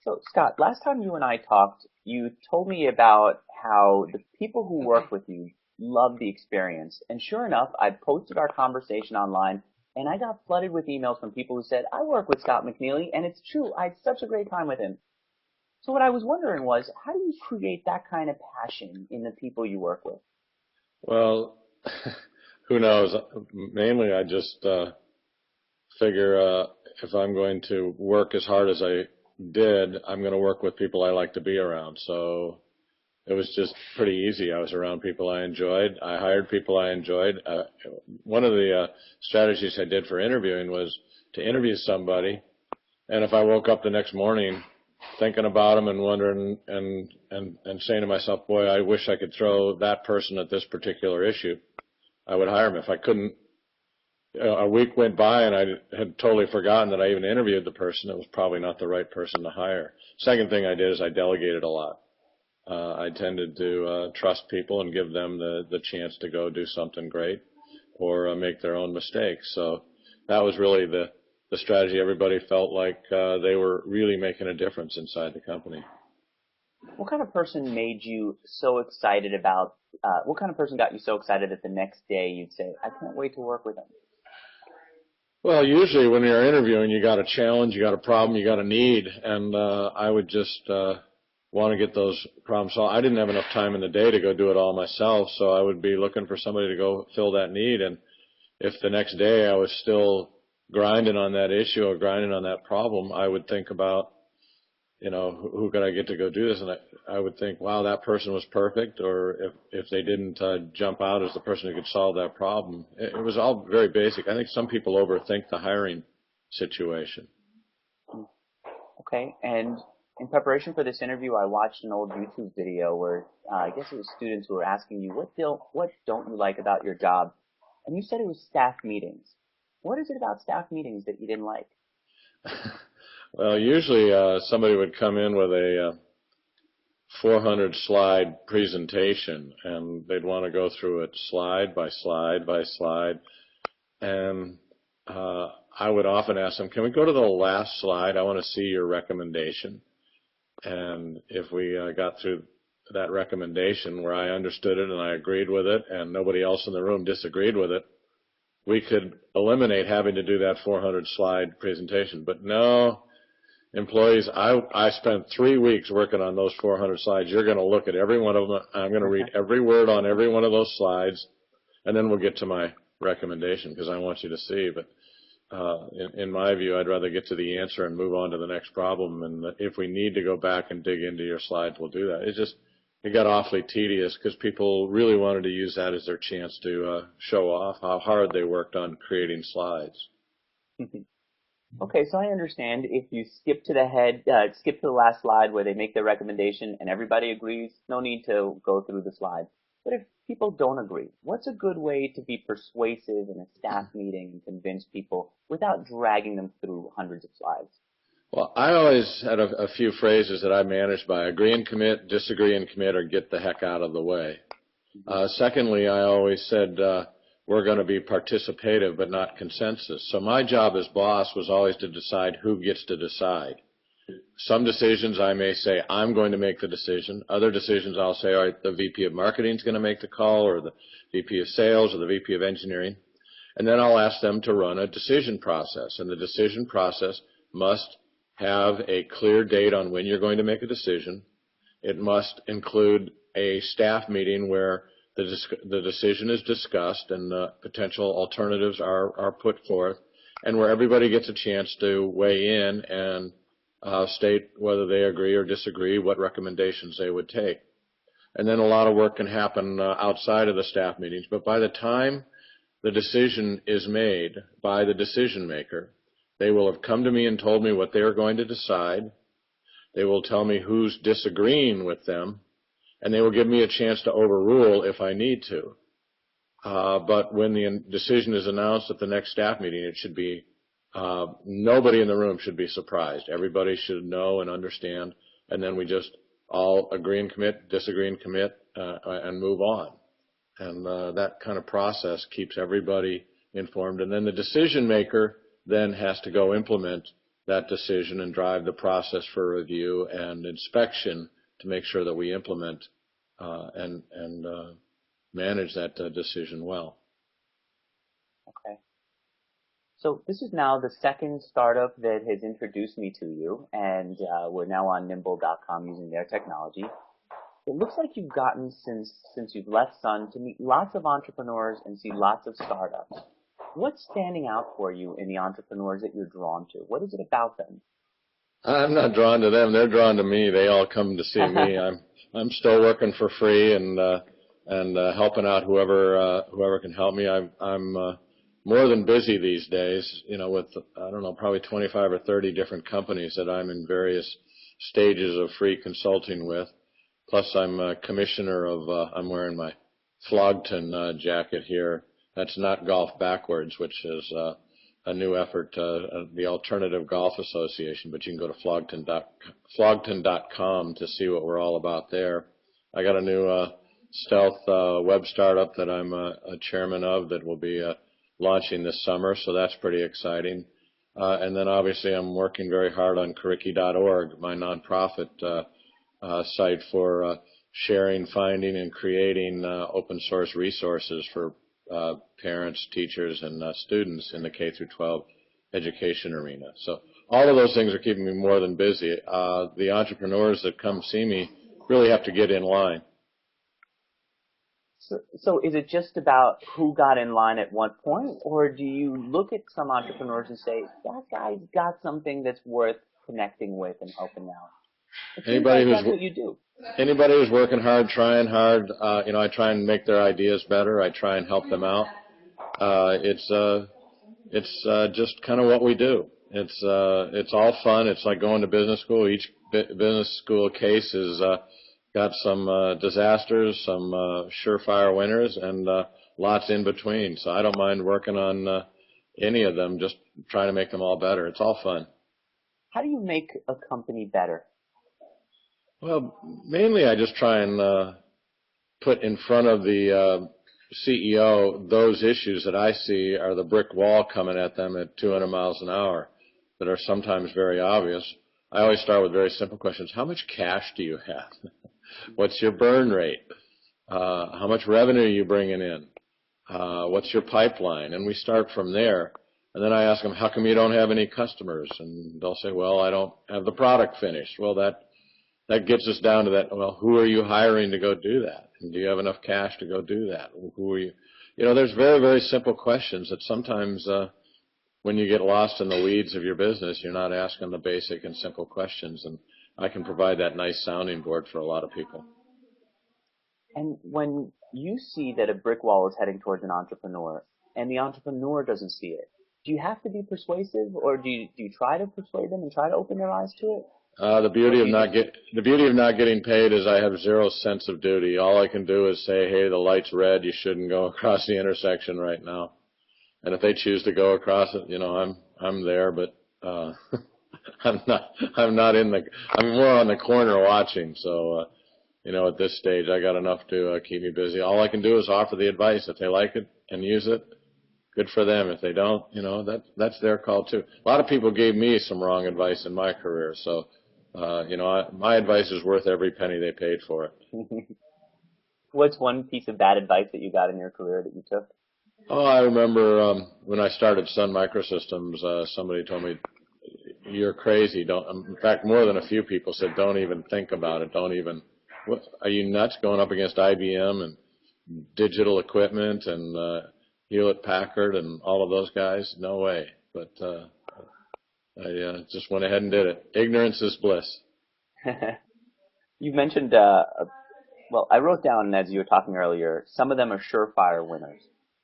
So, Scott, last time you and I talked, you told me about how the people who work with you love the experience. And sure enough, I posted our conversation online, and I got flooded with emails from people who said, I work with Scott McNealy, and it's true, I had such a great time with him. So what I was wondering was, how do you create that kind of passion in the people you work with? Well, who knows? Mainly, I just figure if I'm going to work as hard as I did, I'm going to work with people I like to be around. So it was just pretty easy. I was around people I enjoyed. I hired people I enjoyed. One of the strategies I did for interviewing was to interview somebody, and if I woke up the next morning thinking about them and wondering and saying to myself, boy, I wish I could throw that person at this particular issue, I would hire them. If I couldn't, a week went by and I had totally forgotten that I even interviewed the person. It was probably not the right person to hire. Second thing I did is I delegated a lot. I tended to trust people and give them the chance to go do something great or make their own mistakes. So that was really the strategy. Everybody felt like they were really making a difference inside the company. What kind of person made you so excited about, what kind of person got you so excited that the next day you'd say, I can't wait to work with them? Well, usually when you're interviewing, you got a challenge, you got a problem, you got a need, and I would just want to get those problems solved. I didn't have enough time in the day to go do it all myself, so I would be looking for somebody to go fill that need, and if the next day I was still grinding on that issue or grinding on that problem, I would think about, who could I get to go do this? And I would think, wow, that person was perfect, or if they didn't jump out as the person who could solve that problem. It was all very basic. I think some people overthink the hiring situation. Okay, and in preparation for this interview, I watched an old YouTube video where I guess it was students who were asking you, what don't you like about your job? And you said it was staff meetings. What is it about staff meetings that you didn't like? Well, usually somebody would come in with a 400-slide presentation, and they'd want to go through it slide by slide by slide. And I would often ask them, can we go to the last slide? I want to see your recommendation. And if we got through that recommendation where I understood it and I agreed with it and nobody else in the room disagreed with it, we could eliminate having to do that 400-slide presentation. But no, employees, I spent 3 weeks working on those 400 slides. You're going to look at every one of them. I'm going to read every word on every one of those slides, and then we'll get to my recommendation because I want you to see. But in my view, I'd rather get to the answer and move on to the next problem. And if we need to go back and dig into your slides, we'll do that. It got awfully tedious because people really wanted to use that as their chance to show off how hard they worked on creating slides. Okay, so I understand if you skip to the last slide where they make their recommendation and everybody agrees, no need to go through the slides. But if people don't agree, what's a good way to be persuasive in a staff meeting and convince people without dragging them through hundreds of slides? Well, I always had a few phrases that I managed by agree and commit, disagree and commit, or get the heck out of the way. Secondly, I always said we're going to be participative but not consensus. So my job as boss was always to decide who gets to decide. Some decisions I may say, I'm going to make the decision. Other decisions I'll say, all right, the VP of Marketing is going to make the call, or the VP of Sales, or the VP of Engineering. And then I'll ask them to run a decision process. And the decision process must have a clear date on when you're going to make a decision. It must include a staff meeting where the decision is discussed and potential alternatives are put forth, and where everybody gets a chance to weigh in and state whether they agree or disagree, what recommendations they would take. And then a lot of work can happen outside of the staff meetings, but by the time the decision is made by the decision maker, they will have come to me and told me what they are going to decide. They will tell me who's disagreeing with them, and they will give me a chance to overrule if I need to. But when the decision is announced at the next staff meeting, it should be nobody in the room should be surprised. Everybody should know and understand, and then we just all agree and commit, disagree and commit, and move on. And that kind of process keeps everybody informed. And then the decision maker then has to go implement that decision and drive the process for review and inspection to make sure that we implement and manage that decision well. Okay. So this is now the second startup that has introduced me to you, and we're now on Nyoombl.com using their technology. It looks like you've gotten, since you've left Sun, to meet lots of entrepreneurs and see lots of startups. What's standing out for you in the entrepreneurs that you're drawn to? What is it about them? I'm not drawn to them. They're drawn to me. They all come to see me. I'm still working for free and helping out whoever can help me. I'm more than busy these days, with, I don't know, probably 25 or 30 different companies that I'm in various stages of free consulting with. Plus, I'm a commissioner of, I'm wearing my Flogton jacket here. That's Not Golf Backwards, which is a new effort, the Alternative Golf Association, but you can go to flogton.com to see what we're all about there. I got a new stealth web startup that I'm a chairman of that will be launching this summer, so that's pretty exciting. And then obviously I'm working very hard on Curriki.org, my nonprofit site for sharing, finding, and creating open source resources for parents, teachers, and students in the K through 12 education arena. So all of those things are keeping me more than busy. The entrepreneurs that come see me really have to get in line. So is it just about who got in line at what point, or do you look at some entrepreneurs and say, that guy's got something that's worth connecting with and helping out? Anybody who's working hard, trying hard, I try and make their ideas better. I try and help them out. It's just kind of what we do. It's all fun. It's like going to business school. Each business school case is got some disasters, some surefire winners, and lots in between. So I don't mind working on any of them, just trying to make them all better. It's all fun. How do you make a company better? Well, mainly I just try and put in front of the CEO those issues that I see are the brick wall coming at them at 200 miles an hour that are sometimes very obvious. I always start with very simple questions. How much cash do you have? What's your burn rate? How much revenue are you bringing in? What's your pipeline? And we start from there. And then I ask them, how come you don't have any customers? And they'll say, well, I don't have the product finished. Well, that gets us down to that, well, who are you hiring to go do that? And do you have enough cash to go do that? Who are you? There's very, very simple questions that sometimes when you get lost in the weeds of your business, you're not asking the basic and simple questions. And I can provide that nice sounding board for a lot of people. And when you see that a brick wall is heading towards an entrepreneur and the entrepreneur doesn't see it, do you have to be persuasive, or do you try to persuade them and try to open their eyes to it? The beauty of not getting paid is I have zero sense of duty. All I can do is say, hey, the light's red. You shouldn't go across the intersection right now. And if they choose to go across it, I'm there, but I'm more on the corner watching. So, at this stage, I got enough to keep me busy. All I can do is offer the advice. If they like it and use it, good for them. If they don't, that's their call too. A lot of people gave me some wrong advice in my career. So, my advice is worth every penny they paid for it. What's one piece of bad advice that you got in your career that you took? Oh, I remember when I started Sun Microsystems, somebody told me, you're crazy. In fact, more than a few people said, don't even think about it. Are you nuts going up against IBM and Digital Equipment and Hewlett-Packard and all of those guys? No way. But I just went ahead and did it. Ignorance is bliss. You mentioned, I wrote down as you were talking earlier, some of them are surefire winners.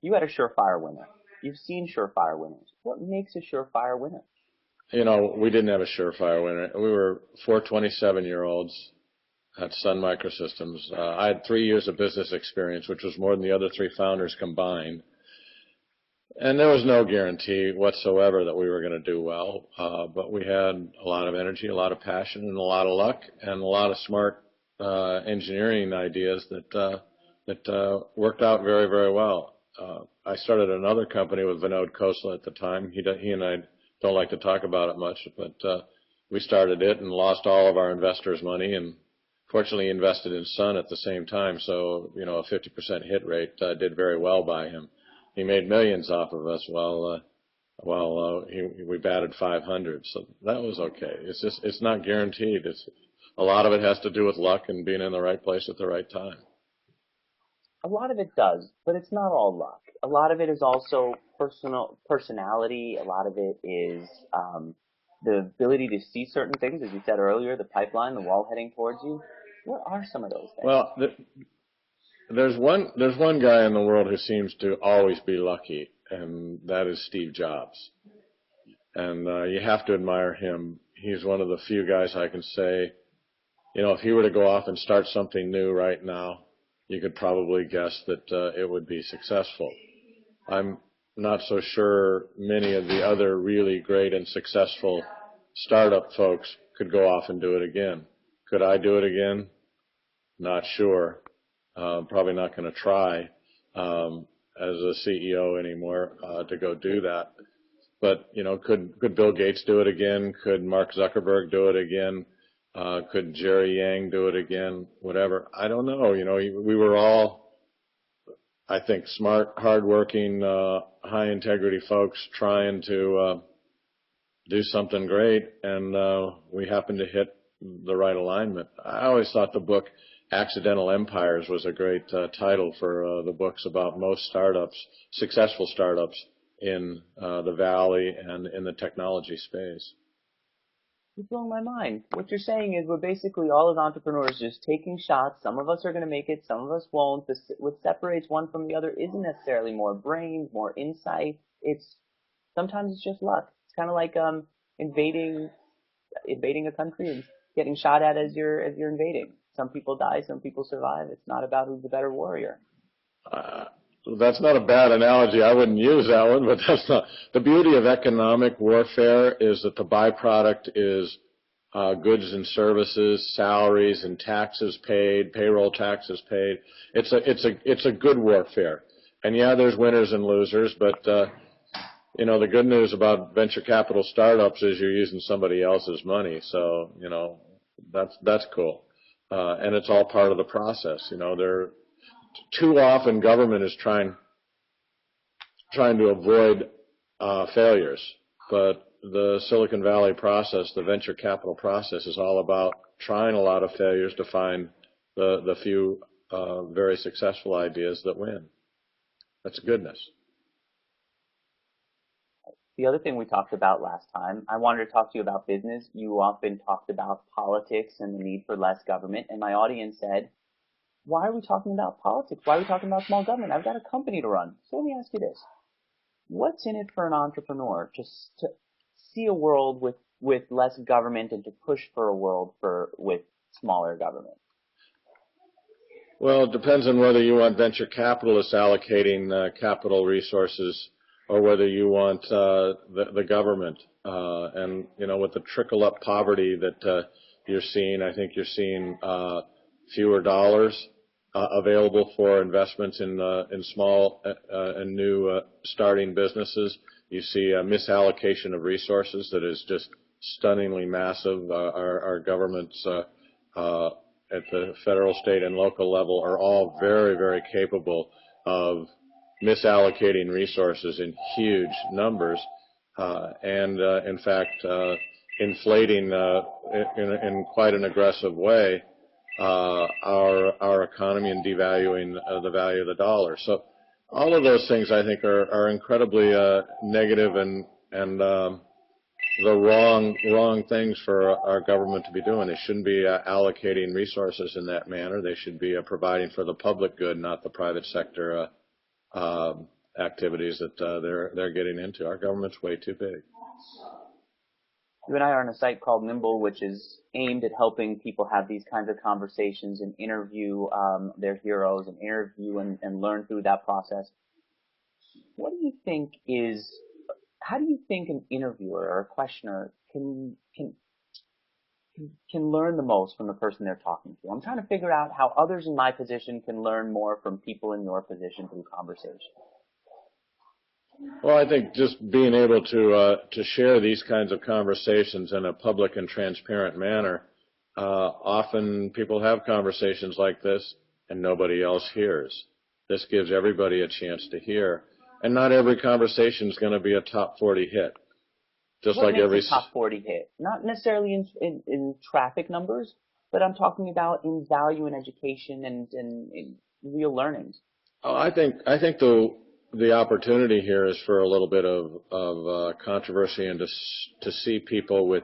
You had a surefire winner. You've seen surefire winners. What makes a surefire winner? We didn't have a surefire winner. We were 4 27-year-olds at Sun Microsystems. I had 3 years of business experience, which was more than the other 3 founders combined. And there was no guarantee whatsoever that we were going to do well. But we had a lot of energy, a lot of passion, and a lot of luck, and a lot of smart engineering ideas that worked out very, very well. I started another company with Vinod Khosla at the time. He and I don't like to talk about it much, but we started it and lost all of our investors' money, and fortunately invested in Sun at the same time. So, you know, a 50% hit rate did very well by him. He made millions off of us while we batted 500. So that was okay. It's not guaranteed. A lot of it has to do with luck and being in the right place at the right time. A lot of it does, but it's not all luck. A lot of it is also personality. A lot of it is the ability to see certain things, as you said earlier, the pipeline, the wall heading towards you. What are some of those things? Well, there's one guy in the world who seems to always be lucky, and that is Steve Jobs. And you have to admire him. He's one of the few guys I can say, you know, if he were to go off and start something new right now, you could probably guess that it would be successful. I'm not so sure many of the other really great and successful startup folks could go off and do it again. Could I do it again? Not sure. Probably not going to try as a CEO anymore to go do that. But, you know, could Bill Gates do it again? Could Mark Zuckerberg do it again? Could Jerry Yang do it again? Whatever. I don't know. You know, we were all, I think, smart, hardworking, high-integrity folks trying to do something great, and we happened to hit the right alignment. I always thought the book Accidental Empires was a great title for the books about most startups, successful startups in the Valley and in the technology space. You're blowing my mind. What you're saying is we're basically all as entrepreneurs just taking shots. Some of us are going to make it, some of us won't. What separates one from the other isn't necessarily more brains, more insight. Sometimes it's just luck. It's kind of like invading a country and getting shot at as you're invading. Some people die, some people survive. It's not about who's the better warrior. That's not a bad analogy. I wouldn't use that one, but that's not. The beauty of economic warfare is that the byproduct is goods and services, salaries and taxes paid, payroll taxes paid. It's a good warfare. And yeah, there's winners and losers, but you know, the good news about venture capital startups is you're using somebody else's money. So, you know, that's cool. And it's all part of the process. You know, too often government is trying to avoid failures, but the Silicon Valley process, the venture capital process, is all about trying a lot of failures to find the few very successful ideas that win. That's goodness. The other thing we talked about last time, I wanted to talk to you about business. You often talked about politics and the need for less government, and my audience said, why are we talking about politics? Why are we talking about small government? I've got a company to run. So let me ask you this. What's in it for an entrepreneur just to see a world with less government and to push for a world with smaller government? Well, it depends on whether you want venture capitalists allocating capital resources or whether you want the government. And, you know, with the trickle-up poverty that you're seeing, I think you're seeing fewer dollars available for investments in small and new starting businesses. You see a misallocation of resources that is just stunningly massive. Our governments at the federal, state, and local level are all very, very capable of misallocating resources in huge numbers and in fact, inflating in quite an aggressive way our economy and devaluing the value of the dollar. So all of those things I think are incredibly negative and the wrong things for our government to be doing. They shouldn't be allocating resources in that manner. They should be providing for the public good, not the private sector activities that they're getting into. Our government's way too big. You and I are on a site called Nyoombl, which is aimed at helping people have these kinds of conversations and interview their heroes and interview and learn through that process. What do you think how do you think an interviewer or a questioner can learn the most from the person they're talking to? I'm trying to figure out how others in my position can learn more from people in your position through conversation. Well, I think just being able to share these kinds of conversations in a public and transparent manner. Often people have conversations like this and nobody else hears. This gives everybody a chance to hear, and not every conversation is going to be a top 40 hit. Just What like makes every a top 40 hit? Not necessarily in traffic numbers, but I'm talking about in value in education and in real learnings. Oh, I think the opportunity here is for a little bit of controversy and to see people with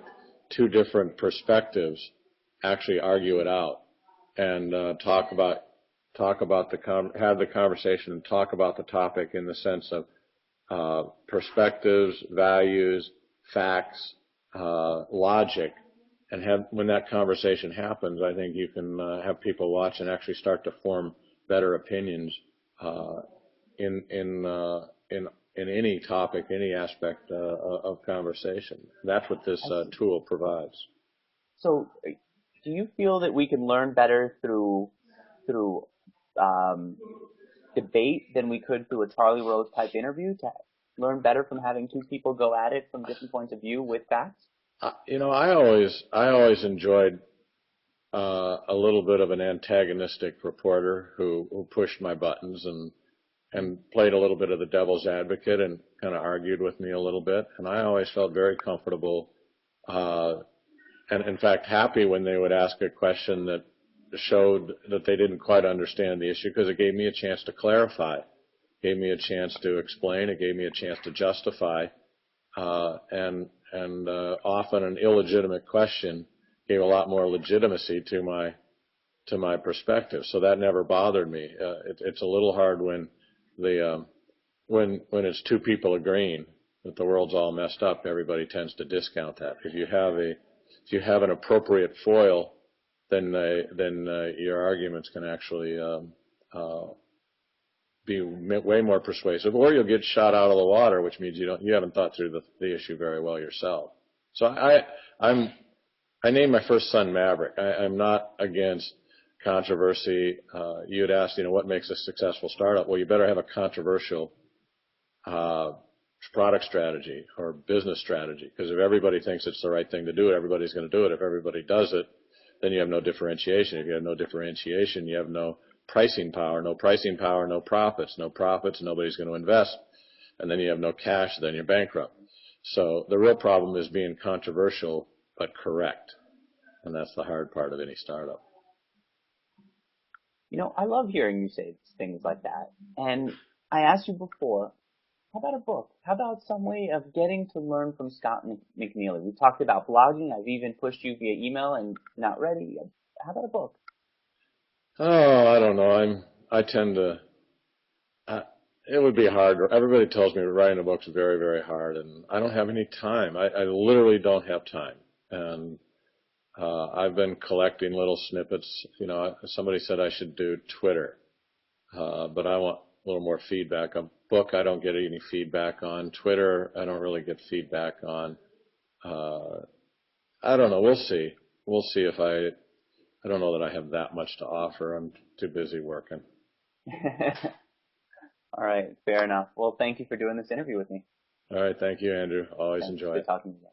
two different perspectives actually argue it out and have the conversation and talk about the topic in the sense of perspectives, values, facts, logic, and when that conversation happens, I think you can have people watch and actually start to form better opinions in any topic, any aspect of conversation. That's what this tool provides. So, do you feel that we can learn better through debate than we could through a Charlie Rose type interview? To learn better from having two people go at it from different points of view with facts? I always enjoyed a little bit of an antagonistic reporter who pushed my buttons and played a little bit of the devil's advocate and kind of argued with me a little bit. And I always felt very comfortable and, in fact, happy when they would ask a question that showed that they didn't quite understand the issue, because it gave me a chance to clarify, gave me a chance to explain, it gave me a chance to justify, and often an illegitimate question gave a lot more legitimacy to my perspective. So that never bothered me. It's a little hard when it's two people agreeing that the world's all messed up. Everybody tends to discount that. If you have an appropriate foil, then your arguments can actually be way more persuasive, or you'll get shot out of the water, which means you haven't thought through the issue very well yourself. So I named my first son Maverick. I'm not against controversy. You had asked, what makes a successful startup? Well, you better have a controversial product strategy or business strategy, because if everybody thinks it's the right thing to do, everybody's going to do it. If everybody does it, then you have no differentiation. If you have no differentiation, you have no pricing power. No pricing power, no profits. No profits, nobody's going to invest. And then you have no cash, then you're bankrupt. So the real problem is being controversial but correct. And that's the hard part of any startup. I love hearing you say things like that. And I asked you before, how about a book? How about some way of getting to learn from Scott McNealy? We talked about blogging. I've even pushed you via email and not ready. How about a book? Oh, I don't know. I tend to, it would be hard. Everybody tells me writing a book's very, very hard, and I don't have any time. I literally don't have time. And I've been collecting little snippets. Somebody said I should do Twitter, but I want a little more feedback. A book, I don't get any feedback on. Twitter, I don't really get feedback on. I don't know. We'll see. We'll see if I don't know that I have that much to offer. I'm too busy working. All right. Fair enough. Well, thank you for doing this interview with me. All right. Thank you, Andrew. Always enjoy it. Good talking to you.